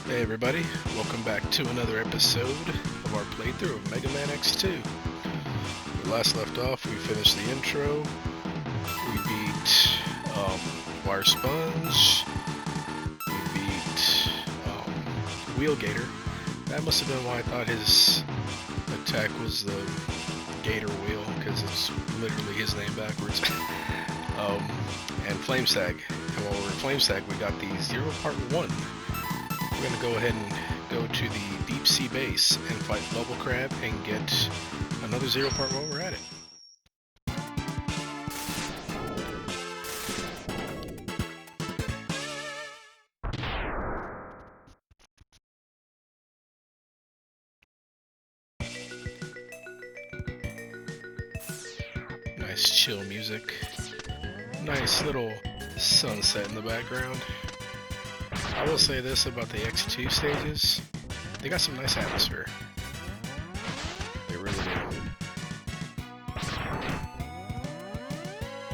Hey everybody, welcome back to another episode of our playthrough of Mega Man X2. We last left off, we finished the intro, we beat Wire Sponge, we beat Wheel Gator. That must have been why I thought his attack was the Gator Wheel, because it's literally his name backwards. And Flame Stag. And while we're in Flame Stag, we got the Zero Part 1. We're going to go ahead and go to the Deep Sea base and fight Bubble Crab and get another Zero Part while we're at it. Nice chill music. Nice little sunset in the background. I will say this about the X2 stages. They got some nice atmosphere. They really do.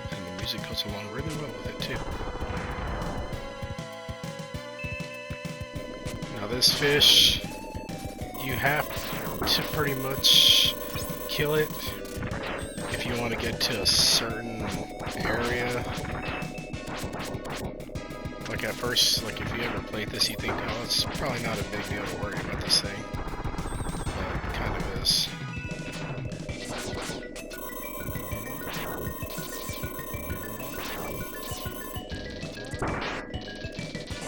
And the music goes along really well with it too. Now this fish, you have to pretty much kill it if you want to get to a certain area. Like at first, like if you ever played this, you think, oh, it's probably not a big deal to worry about this thing. But it kind of is.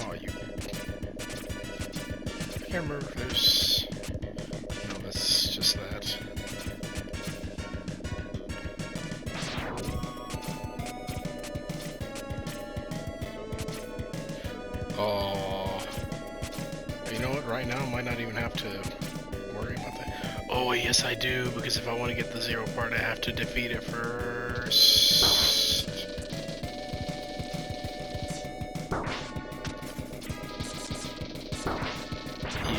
Oh, you... I can't remember if there's... No, that's just that. Oh, you know what? Right now, I might not even have to worry about that. Oh, yes, I do, because if I want to get the Zero Part, I have to defeat it first.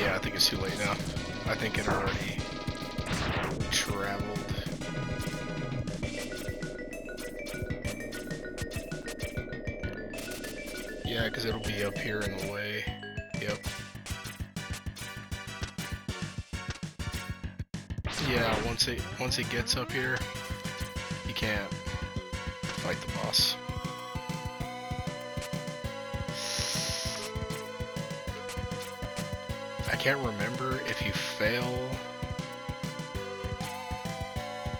Yeah, I think it's too late now. I think it already traveled. Yeah, because it'll be up here in the way. Yep. Yeah, once it gets up here, you can't fight the boss. I can't remember if you fail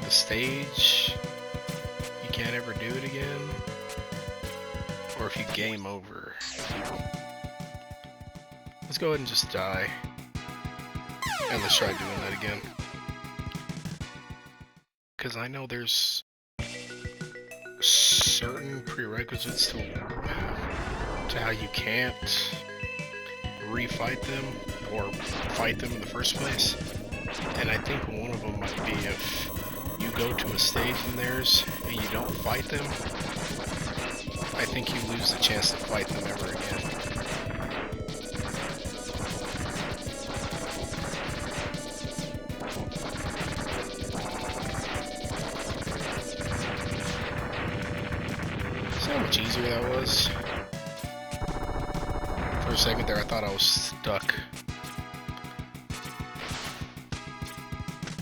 the stage, you can't ever do it again, or if you game over. Let's go ahead and just die, and let's try doing that again. Because I know there's certain prerequisites to how you can't refight them or fight them in the first place. And I think one of them might be if you go to a stage in theirs and you don't fight them, I think you lose the chance to fight them ever again. See how much easier that was? For a second there I thought I was stuck.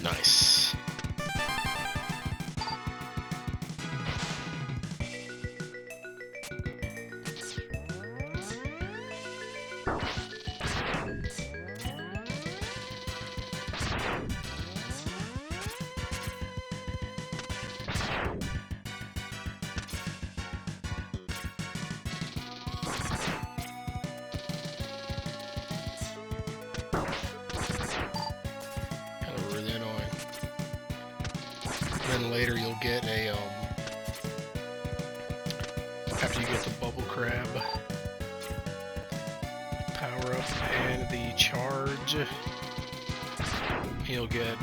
Nice. Then later you'll get a, after you get the Bubble Crab power up and the charge, you'll get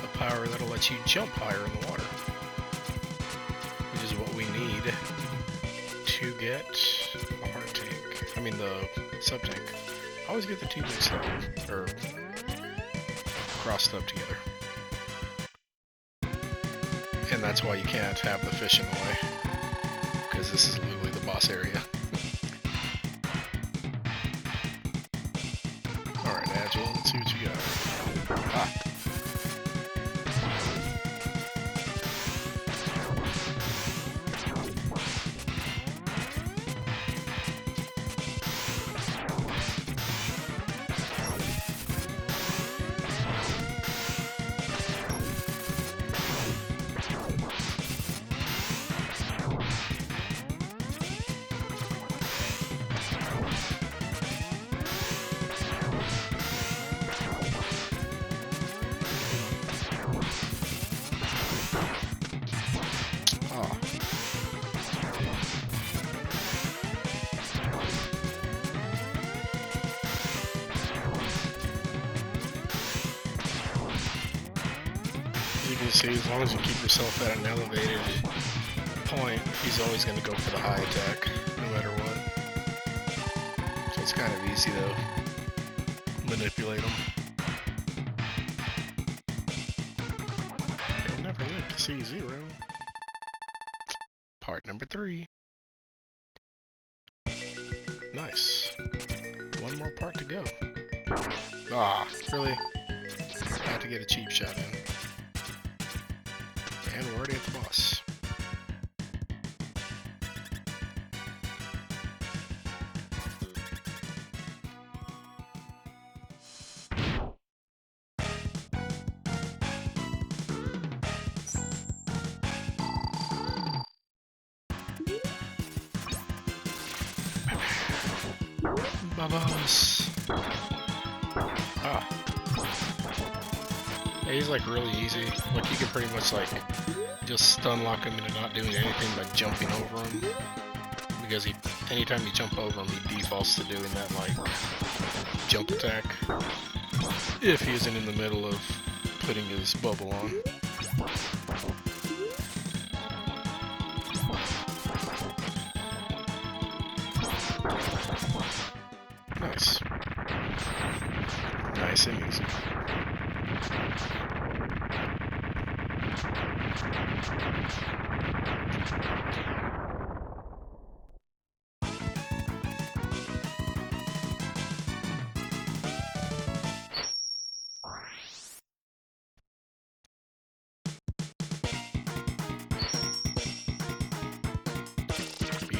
a power that'll let you jump higher in the water, which is what we need to get a heart tank. I mean the sub tank. I always get the two mixed up, or crossed up together. And that's why you can't have the fish in the way, because this is literally the boss area. Nigel. Let's see what you got. Ah. You can see, as long as you keep yourself at an elevated point, he's always going to go for the high attack, no matter what. So it's kind of easy to manipulate him. You'll never live to see 0. Part number 3. Nice. One more part to go. Ah, really? Had to get a cheap shot in. And we're already at the boss. Boss. Ah. Yeah, he's like really easy. Like you can pretty much like just stun lock him into not doing anything by jumping over him. Because anytime you jump over him, he defaults to doing that like jump attack. If he isn't in the middle of putting his bubble on. Nice. Nice and easy.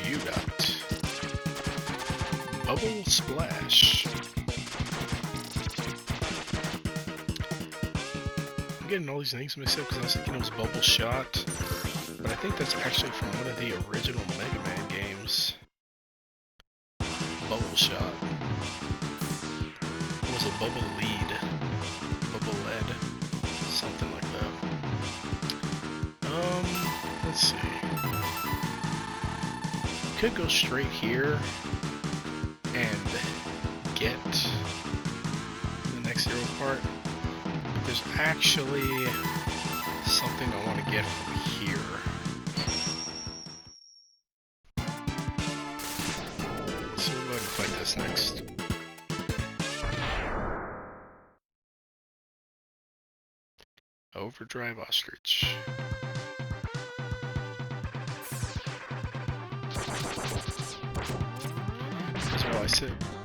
You got Bubble Splash. I'm getting all these names mixed up because I was thinking it was Bubble Shot, but I think that's actually from one of the original Mega Man games. Bubble Shot. It was a Bubble Lead. Bubble Lead. Something like that. Let's see. Could go straight here and get the next 0 part, but there's actually something I want to get from here. So we'll go ahead and fight this next. Overdrive Ostrich.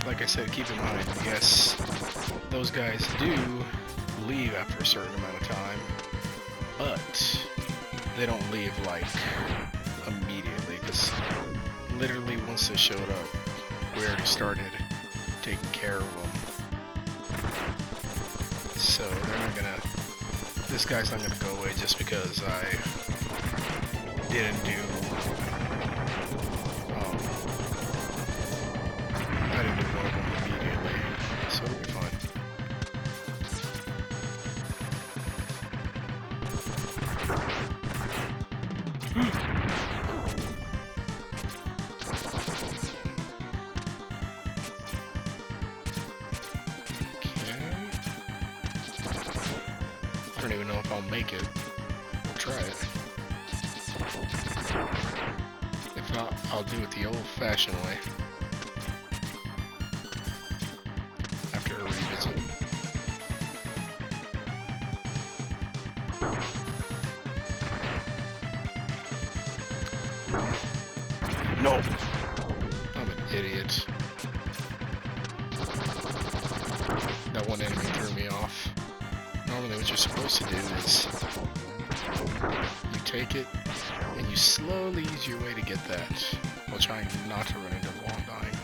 Like I said, keep in mind, yes, those guys do leave after a certain amount of time, but they don't leave like immediately, because literally once they showed up, we already started taking care of them. So they're not gonna, this guy's not gonna go away just because I didn't do one of them immediately, so it'll be fine. Okay. I don't even know if I'll make it. We'll try it. If not, I'll do it the old-fashioned way. No! I'm an idiot. That one enemy threw me off. Normally what you're supposed to do is you take it and you slowly ease your way to get that, while trying not to run into the wall and dying.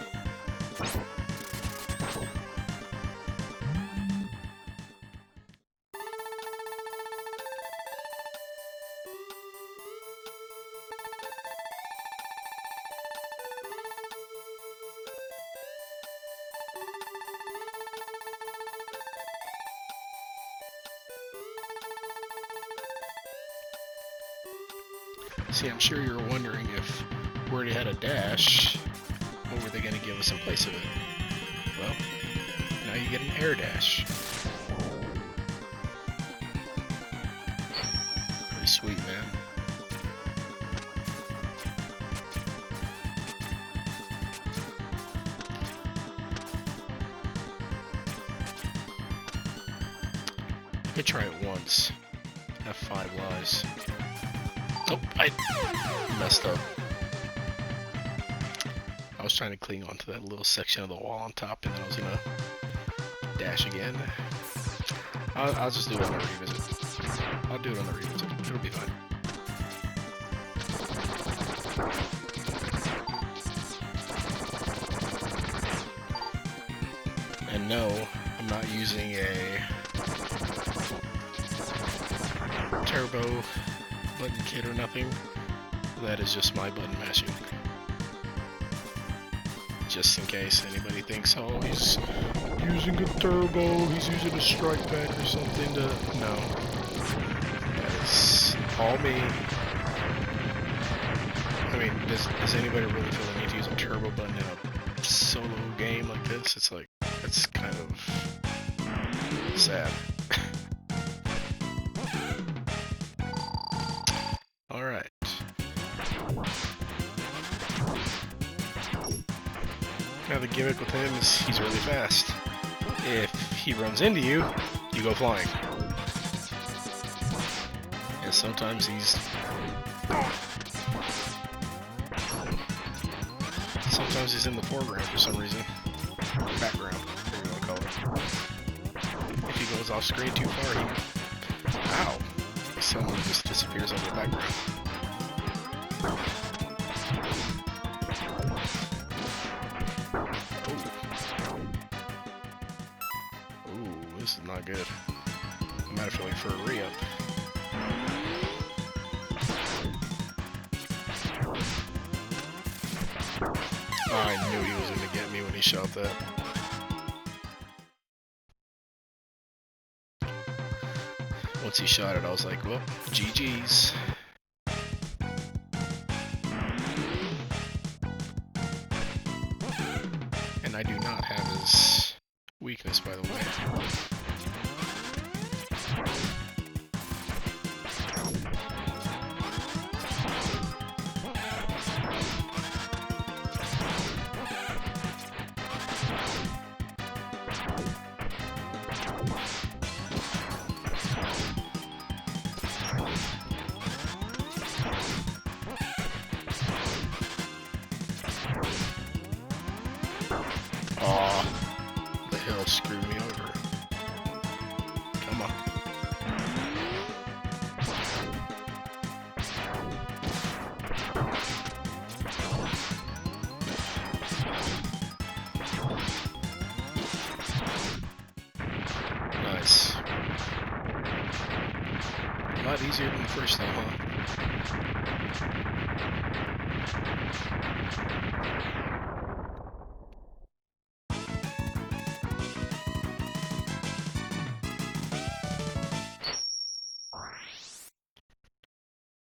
See, I'm sure you're wondering if we already had a dash, what were they going to give us in place of it? Well, now you get an air dash. Pretty sweet, man. Let me try it once. F5 lies. Oh, I messed up. I was trying to cling onto that little section of the wall on top, and then I was gonna dash again. I'll just do it on the revisit. I'll do it on the revisit. It'll be fine. And no, I'm not using a turbo button kit or nothing. That is just my button mashing. Just in case anybody thinks, oh, he's using a turbo, he's using a strike back or something to... No. That is all me. I mean, does anybody really feel the need to use a turbo button in a solo game like this? It's like, it's kind of sad. Alright. Now the gimmick with him is he's really fast. If he runs into you, you go flying. And sometimes he's in the foreground for some reason. Background, whatever you want to call it. If he goes off screen too far, ow! Someone just disappears on the background. Ooh, this is not good. I might have to wait for a re-up. I knew he was going to get me when he shot that. Once he shot it, I was like, well, GG's. And I do not have his weakness, by the way. Aw, the hill screwed me over. Come on. Nice. A lot easier than the first time, huh?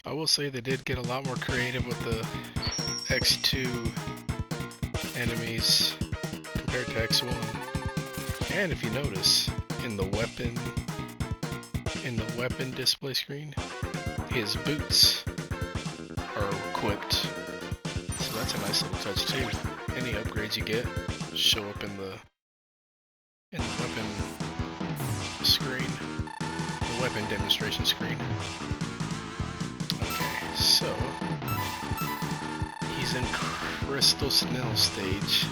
I will say they did get a lot more creative with the X2 enemies compared to X1. And if you notice, in the weapon display screen, his boots are equipped. So that's a nice little touch too. Any upgrades you get show up in the weapon screen, the weapon demonstration screen. So, he's in Crystal Snail stage.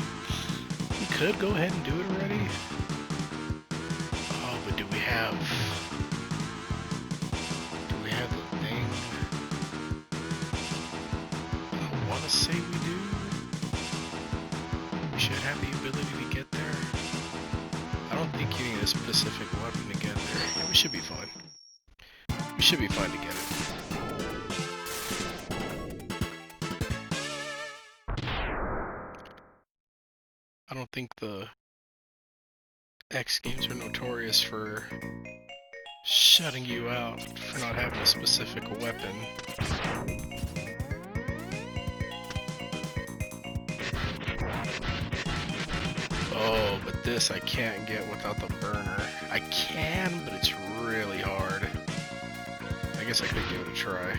We could go ahead and do it already, have... Do we have the thing? I want to say we do. We should have the ability to get there. I don't think you need a specific weapon to get there. Yeah, we should be fine. We should be fine to get it. I don't think the X games are notorious for shutting you out for not having a specific weapon. Oh, but this I can't get without the burner. I can, but it's really hard. I guess I could give it a try.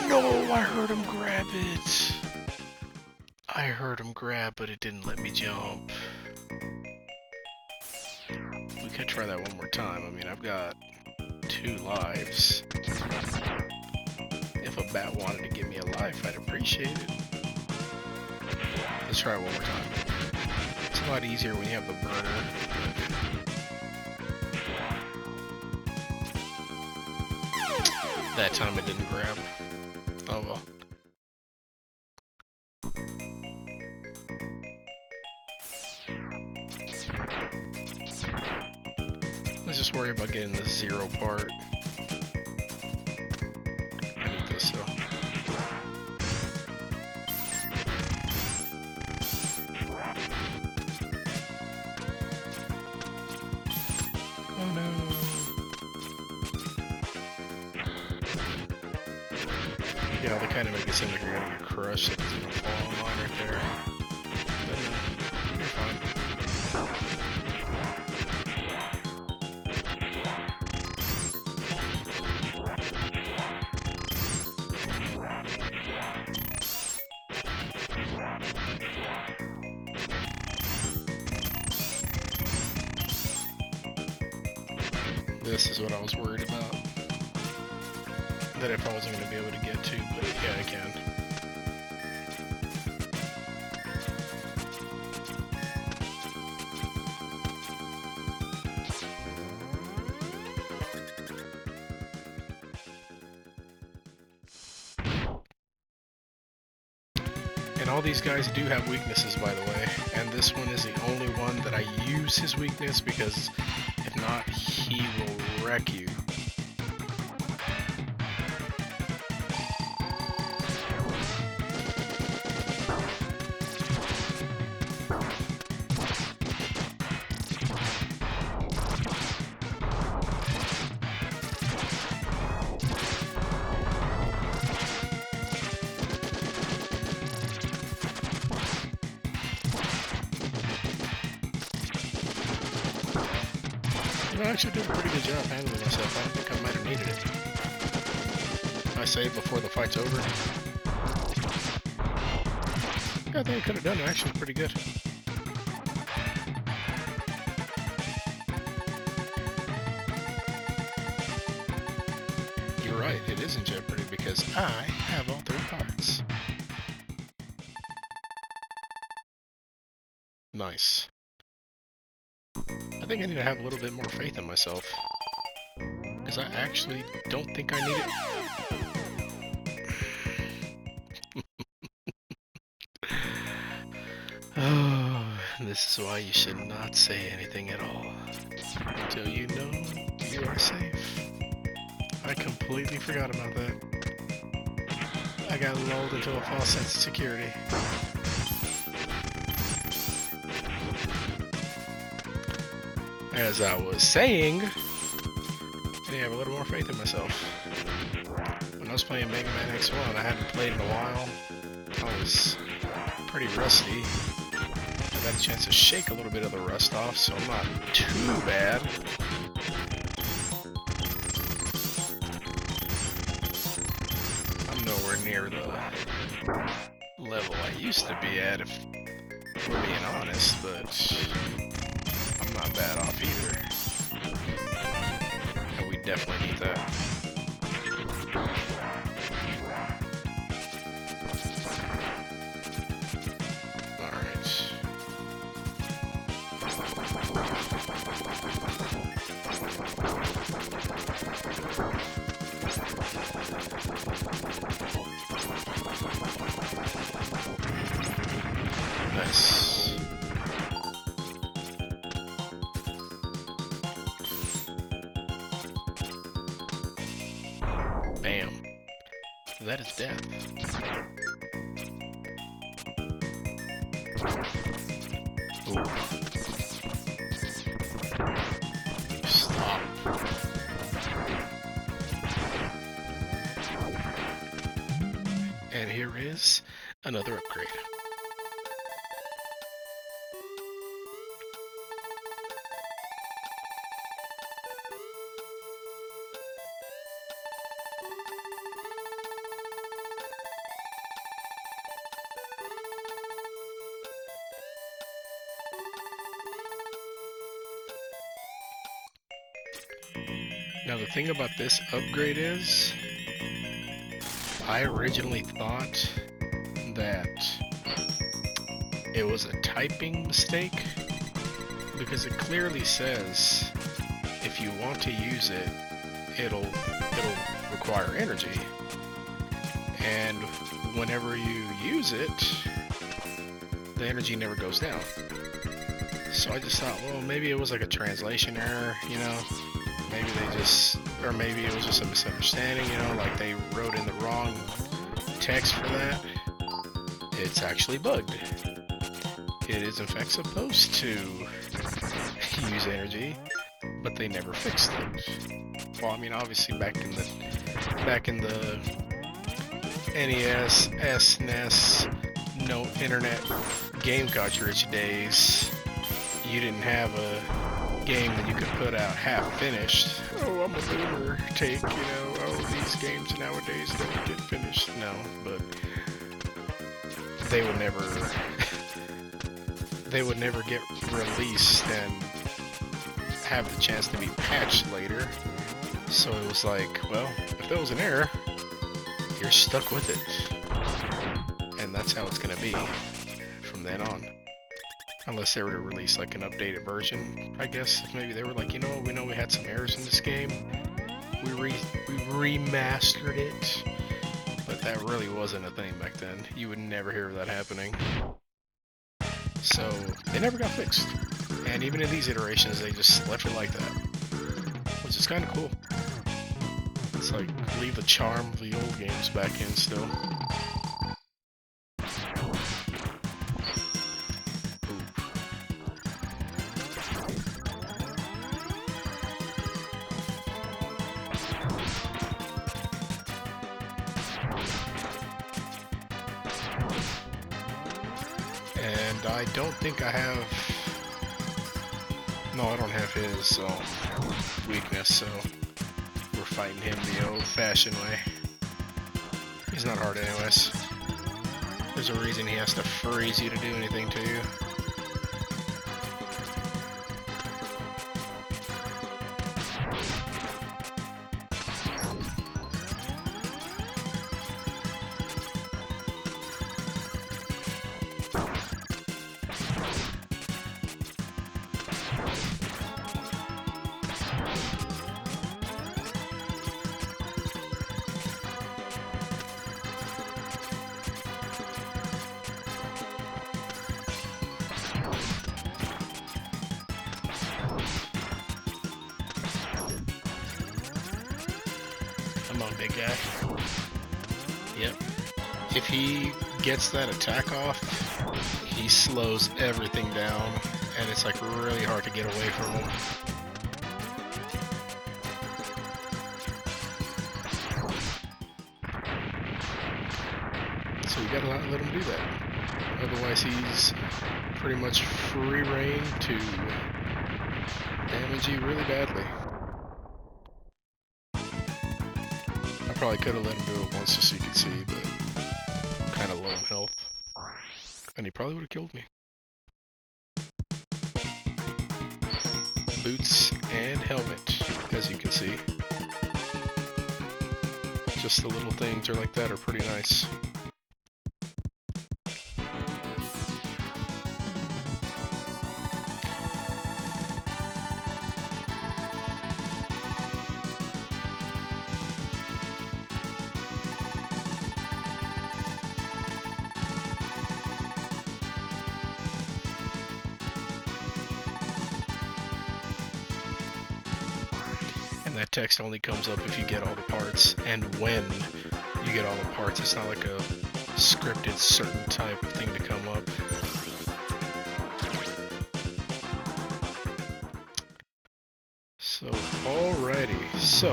No, I heard him grab it. I heard him grab, but it didn't let me jump. We could try that one more time. I mean, I've got 2 lives. If a bat wanted to give me a life, I'd appreciate it. Let's try it one more time. It's a lot easier when you have the burner. That time it didn't grab. Oh well. Let's just worry about getting the 0 part. I need this though. Oh no. Yeah, they kind of make it seem like you're gonna get crushed if it's gonna fall on line right there. But you're fine. This is what I was worried about. That if I wasn't going to be able to get to, but yeah, I can. And all these guys do have weaknesses, by the way, and this one is the only one that I use his weakness because if not, he will wreck you. I actually did a pretty good job handling myself. I don't think I might have needed it. I saved before the fight's over. Yeah, I think I could have done it actually pretty good. You're right, it is in jeopardy because I have all 3 parts. Nice. I think I need to have a little bit more faith in myself. Because I actually don't think I need it. Oh, this is why you should not say anything at all. Until you know you are safe. I completely forgot about that. I got lulled into a false sense of security. As I was saying, I need to have a little more faith in myself. When I was playing Mega Man X1, I hadn't played in a while. I was pretty rusty. I've had a chance to shake a little bit of the rust off, so I'm not too bad. I'm nowhere near the level I used to be at, if we're being honest, but I'm not bad off either. And we definitely need that. Nice. Bam. That is death. Ooh. Stop. And here is another upgrade. Now the thing about this upgrade is, I originally thought that it was a typing mistake, because it clearly says if you want to use it, it'll require energy, and whenever you use it, the energy never goes down. So I just thought, well, maybe it was like a translation error, you know? Maybe they just, or maybe it was just a misunderstanding, you know, like they wrote in the wrong text for that. It's actually bugged. It is in fact supposed to use energy, but they never fixed it. Well, I mean, obviously back in the NES, SNES, no internet game cartridge days, you didn't have a game that you could put out half finished. Oh, I'm a boomer take, you know, oh, these games nowadays don't get finished. No, but they would never get released and have the chance to be patched later. So it was like, well, if there was an error, you're stuck with it. And that's how it's gonna be from then on. Unless they were to release like an updated version, I guess. Maybe they were like, you know what, we know we had some errors in this game. We remastered it. But that really wasn't a thing back then. You would never hear of that happening. So, they never got fixed. And even in these iterations, they just left it like that. Which is kind of cool. It's like, leave the charm of the old games back in still. And I don't think I have... No, I don't have his weakness, so we're fighting him the old-fashioned way. He's not hard anyways. There's a reason he has to freeze you to do anything to you. Come on, big guy. Yep. If he gets that attack off, he slows everything down, and it's like really hard to get away from him. So you gotta let him do that. Otherwise he's pretty much free reign to damage you really badly. I probably could have let him do it once just so you could see, but I'm kind of low in health. And he probably would have killed me. Boots and helmet, as you can see. Just the little things are like that are pretty nice. that text only comes up if you get all the parts and when you get all the parts. It's not like a scripted certain type of thing to come up. So, alrighty. So,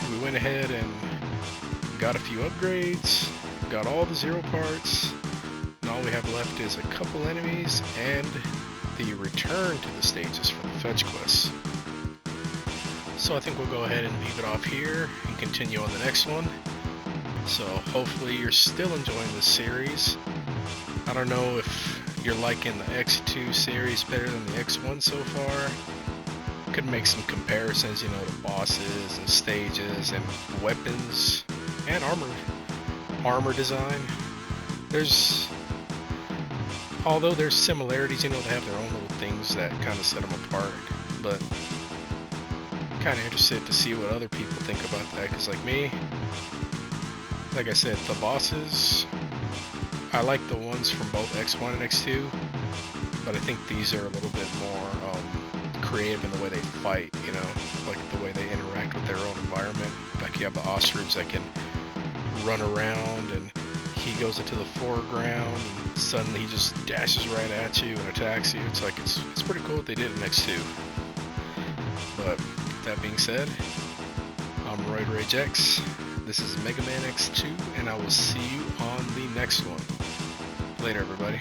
we went ahead and got a few upgrades, got all the 0 parts, and all we have left is a couple enemies and the return to the stages for the fetch quests. So I think we'll go ahead and leave it off here and continue on the next one. So hopefully you're still enjoying this series. I don't know if you're liking the X2 series better than the X1 so far. Could make some comparisons, you know, to bosses and stages and weapons and armor design. Although there's similarities, you know, they have their own little things that kind of set them apart, but kind of interested to see what other people think about that, because like me, like I said, the bosses, I like the ones from both X1 and X2, but I think these are a little bit more creative in the way they fight, you know, like the way they interact with their own environment. Like you have the ostrich that can run around and he goes into the foreground and suddenly he just dashes right at you and attacks you. It's like, it's pretty cool what they did in X2. But that being said, I'm Roid Rage X, this is Mega Man X2, and I will see you on the next one. Later, everybody.